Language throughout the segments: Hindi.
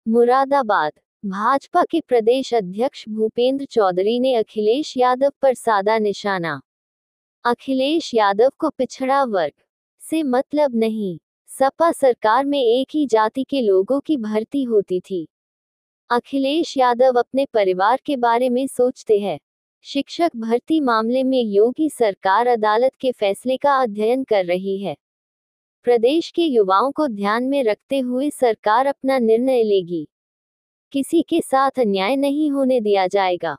मुरादाबाद। भाजपा के प्रदेश अध्यक्ष भूपेंद्र चौधरी ने अखिलेश यादव पर साधा निशाना। अखिलेश यादव को पिछड़ा वर्ग से मतलब नहीं। सपा सरकार में एक ही जाति के लोगों की भर्ती होती थी। अखिलेश यादव अपने परिवार के बारे में सोचते हैं। शिक्षक भर्ती मामले में योगी सरकार अदालत के फैसले का अध्ययन कर रही है। प्रदेश के युवाओं को ध्यान में रखते हुए सरकार अपना निर्णय लेगी। किसी के साथ अन्याय नहीं होने दिया जाएगा।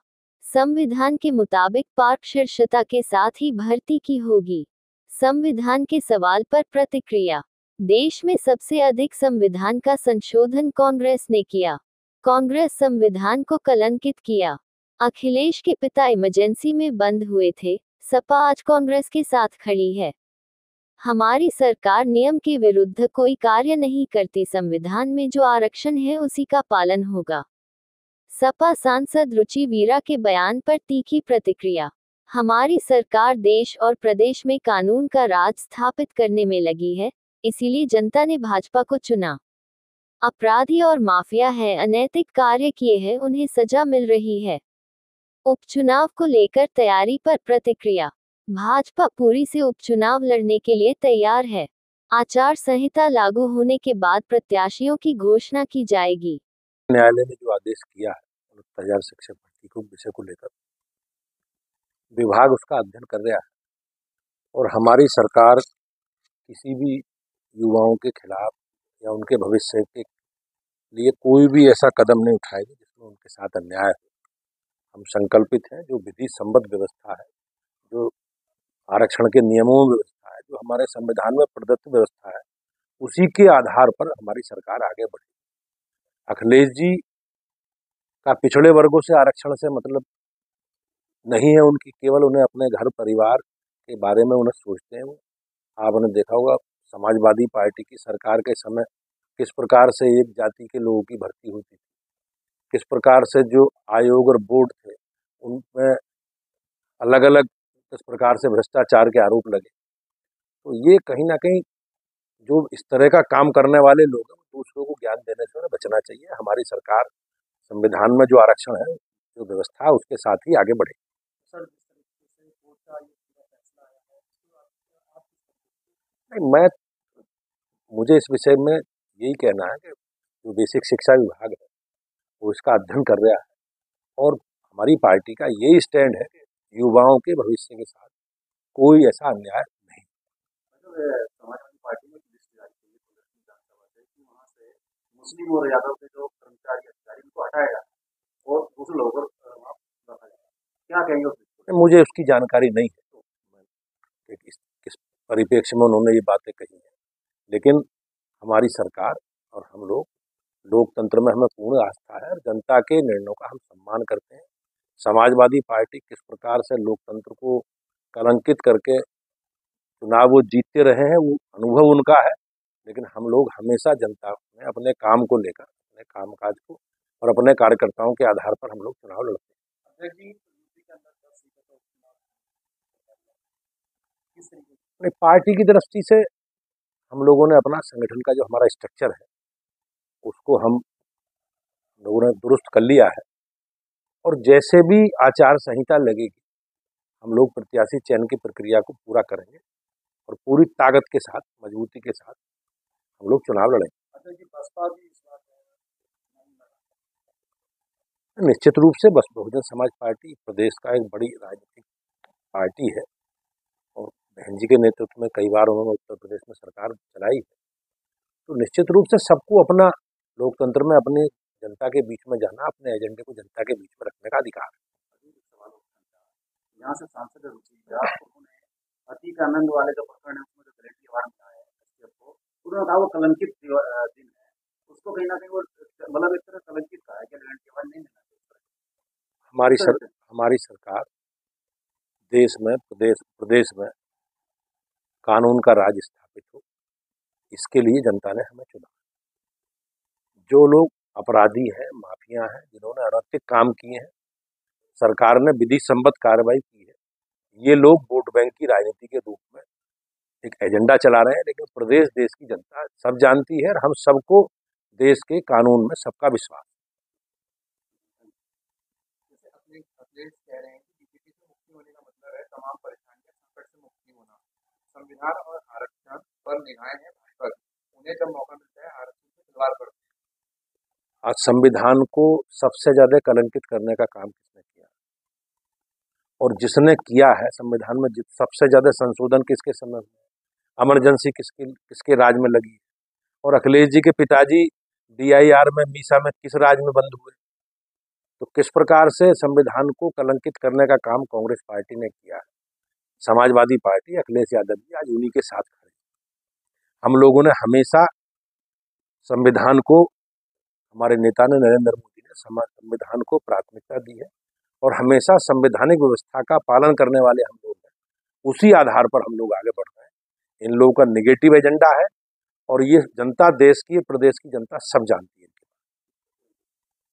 संविधान के मुताबिक पारदर्शिता के साथ ही भर्ती की होगी। संविधान के सवाल पर प्रतिक्रिया। देश में सबसे अधिक संविधान का संशोधन कांग्रेस ने किया। कांग्रेस संविधान को कलंकित किया। अखिलेश के पिता इमरजेंसी में बंद हुए थे। सपा आज कांग्रेस के साथ खड़ी है। हमारी सरकार नियम के विरुद्ध कोई कार्य नहीं करती। संविधान में जो आरक्षण है उसी का पालन होगा। सपा सांसद रुचि वीरा के बयान पर तीखी प्रतिक्रिया। हमारी सरकार देश और प्रदेश में कानून का राज स्थापित करने में लगी है, इसीलिए जनता ने भाजपा को चुना। अपराधी और माफिया है, अनैतिक कार्य किए हैं, उन्हें सजा मिल रही है। उपचुनाव को लेकर तैयारी पर प्रतिक्रिया। भाजपा पूरी से उपचुनाव लड़ने के लिए तैयार है। आचार संहिता लागू होने के बाद प्रत्याशियों की घोषणा की जाएगी। न्यायालय ने जो आदेश किया है 69,000 शिक्षक भर्ती को विषय को लेकर विभाग उसका अध्ययन कर रहा है और हमारी सरकार किसी भी युवाओं के खिलाफ या उनके भविष्य के लिए कोई भी ऐसा कदम नहीं उठाएगी जिसमें उनके साथ अन्याय हो। हम संकल्पित हैं, जो विधि सम्मत व्यवस्था है, जो आरक्षण के नियमों में व्यवस्था है, जो हमारे संविधान में प्रदत्त व्यवस्था है, उसी के आधार पर हमारी सरकार आगे बढ़ेगी। अखिलेश जी का पिछड़े वर्गों से आरक्षण से मतलब नहीं है उनकी, केवल उन्हें अपने घर परिवार के बारे में उन्हें सोचते हैं। वो आपने देखा होगा समाजवादी पार्टी की सरकार के समय किस प्रकार से एक जाति के लोगों की भर्ती होती थी, किस प्रकार से जो आयोग और बोर्ड थे उनमें अलग अलग किस प्रकार से भ्रष्टाचार के आरोप लगे। तो ये कहीं ना कहीं जो इस तरह का काम करने वाले लोग हैं दूसरों को ज्ञान देने से उन्हें बचना चाहिए। हमारी सरकार संविधान में जो आरक्षण है, जो व्यवस्था है, उसके साथ ही आगे बढ़ेगी। नहीं, मुझे इस विषय में यही कहना है कि जो बेसिक शिक्षा विभाग है वो इसका अध्ययन कर रहा है और हमारी पार्टी का यही स्टैंड है कि युवाओं के भविष्य के साथ कोई ऐसा अन्याय नहीं। समाजवादी पार्टी में मुस्लिम और यादव के जो कर्मचारी अधिकारी उनको हटाएगा और दूसरे लोगों को रखा जाएगा, क्या कहेंगे? मुझे उसकी जानकारी नहीं है कि किस परिप्रेक्ष्य में उन्होंने ये बातें कही हैं, लेकिन हमारी सरकार और हम लोग लोकतंत्र में हमें पूर्ण आस्था है और जनता के निर्णयों का हम सम्मान करते हैं। समाजवादी पार्टी किस प्रकार से लोकतंत्र को कलंकित करके चुनाव वो जीतते रहे हैं, वो अनुभव उनका है, लेकिन हम लोग हमेशा जनता में अपने काम को लेकर, अपने कामकाज को और अपने कार्यकर्ताओं के आधार पर हम लोग चुनाव लड़ते हैं। पार्टी की दृष्टि से हम लोगों ने अपना संगठन का जो हमारा स्ट्रक्चर है उसको हम लोगों ने दुरुस्त कर लिया है और जैसे भी आचार संहिता लगेगी हम लोग प्रत्याशी चयन की प्रक्रिया को पूरा करेंगे और पूरी ताकत के साथ, मजबूती के साथ हम लोग चुनाव लड़ेंगे। निश्चित रूप से बहुजन समाज पार्टी प्रदेश का एक बड़ी राजनीतिक पार्टी है और बहन जी के नेतृत्व में कई बार उन्होंने उत्तर प्रदेश में सरकार चलाई है, तो निश्चित रूप से सबको अपना लोकतंत्र में अपनी जनता के बीच में जाना, अपने एजेंडे को जनता के बीच में रखने का अधिकार है। यहाँ से सांसद उन्होंने अतीक आनंद वाले जो प्रकरण है उसमें जो ग्रेटी अवार्ड मिला है उन्होंने कहा वो कलंकित दिन है, उसको कहीं ना कहीं वो मतलब एक तरह कलंकित कहा है कि ग्रेटी अवार्ड नहीं मिलना चाहिए। हमारी सरकार देश में प्रदेश में कानून का राज स्थापित हो, इसके लिए जनता ने हमें चुना। जो लोग अपराधी हैं, माफिया हैं, जिन्होंने अनैतिक काम किए हैं, सरकार ने विधि सम्मत कार्रवाई की है, ये लोग वोट बैंक की राजनीति के रूप में एक एजेंडा चला रहे हैं, लेकिन प्रदेश देश की जनता सब जानती है और हम सबको देश के कानून में सबका विश्वास। जैसे अपने अखिलेश कह रहे हैं कि बीजेपी से मुक्ति होने का मतलब है तमाम परेशानियां संकट से मुक्ति होना। संविधान और आरक्षण पर निगाहें हैं भाजपा की, उन्हें जब मौका मिलता है आरक्षण से खिलवाड़ करते हैं। आज संविधान को सबसे ज्यादा कलंकित करने का काम किसने किया, और जिसने किया है संविधान में सबसे ज्यादा संशोधन किसके समय में, इमरजेंसी किसके राज में लगी है, और अखिलेश जी के पिताजी DIR में मीसा में किस राज में बंद हुए। तो किस प्रकार से संविधान को कलंकित करने का काम कांग्रेस पार्टी ने किया है। समाजवादी पार्टी, अखिलेश यादव जी आज उन्हीं के साथ खड़े। हम लोगों ने हमेशा संविधान को, हमारे नेता ने नरेंद्र मोदी ने संविधान को प्राथमिकता दी है, और हमेशा संवैधानिक व्यवस्था का पालन करने वाले हम लोग हैं। उसी आधार पर हम लोग आगे बढ़ रहे हैं। इन लोगों का निगेटिव एजेंडा है, और ये जनता, देश की, प्रदेश की जनता सब जानती है।